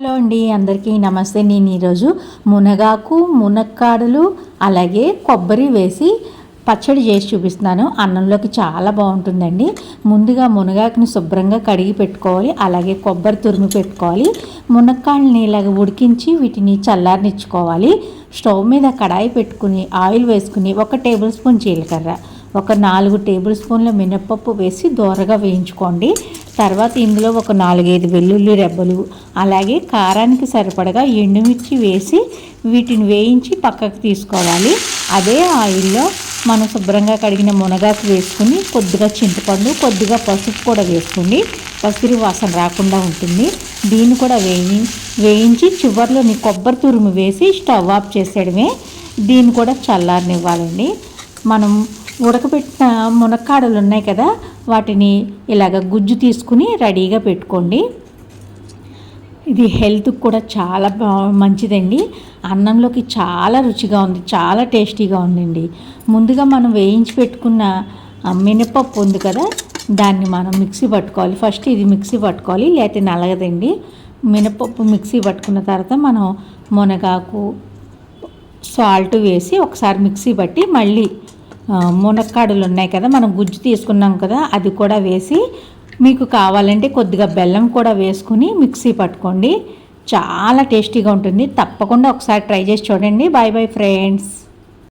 Hello అండి, అందరికీ నమస్తే. నేను ఈరోజు మునగాకు, మునక్కాడలు అలాగే కొబ్బరి వేసి పచ్చడి చేసి చూపిస్తున్నాను. అన్నంలోకి చాలా బాగుంటుందండి. ముందుగా మునగాకుని శుభ్రంగా కడిగి పెట్టుకోవాలి. అలాగే కొబ్బరి తురిమి పెట్టుకోవాలి. మునక్కాడలని ఇలాగ ఉడికించి వీటిని చల్లారనిచ్చుకోవాలి. స్టవ్ మీద కడాయి పెట్టుకుని ఆయిల్ వేసుకుని 1 టేబుల్ స్పూన్ జీలకర్ర, ఒక 4 టేబుల్ స్పూన్ల మినపప్పు వేసి దోరగా వేయించుకోండి. తర్వాత ఇందులో ఒక 4-5 వెల్లుల్లి రెబ్బలు, అలాగే కారానికి సరిపడగా ఎండుమిర్చి వేసి వీటిని వేయించి పక్కకు తీసుకోవాలి. అదే ఆయిల్లో మనం శుభ్రంగా కడిగిన మునగాకు వేసుకుని కొద్దిగా చింతపండు, కొద్దిగా పసుపు కూడా వేసుకోండి. పసిరి వాసన రాకుండా ఉంటుంది. దీన్ని కూడా వేయించి చివర్లోని కొబ్బరి తురుము వేసి స్టవ్ ఆఫ్ చేసేయడమే. దీన్ని కూడా చల్లారనివ్వాలండి. మనం ఉడకబెట్టిన మునక్కాడలు ఉన్నాయి కదా, వాటిని ఇలాగ గుజ్జు తీసుకుని రెడీగా పెట్టుకోండి. ఇది హెల్త్కి కూడా చాలా మంచిదండి. అన్నంలోకి చాలా రుచిగా ఉంది, చాలా టేస్టీగా ఉందండి. ముందుగా మనం వేయించి పెట్టుకున్న మినపప్పు ఉంది కదా, దాన్ని మనం మిక్సీ పట్టుకోవాలి. ఫస్ట్ ఇది మిక్సీ పట్టుకోవాలి, లేకపోతే నలగదండి. మినపప్పు మిక్సీ పట్టుకున్న తర్వాత మనం మునగాకు, సాల్ట్ వేసి ఒకసారి మిక్సీ పట్టి మళ్ళీ మునక్కాడలు ఉన్నాయి కదా, మనం గుజ్జు తీసుకున్నాం కదా, అది కూడా వేసి మీకు కావాలంటే కొద్దిగా బెల్లం కూడా వేసుకుని మిక్సీ పట్టుకోండి. చాలా టేస్టీగా ఉంటుంది. తప్పకుండా ఒకసారి ట్రై చేసి చూడండి. Bye bye friends.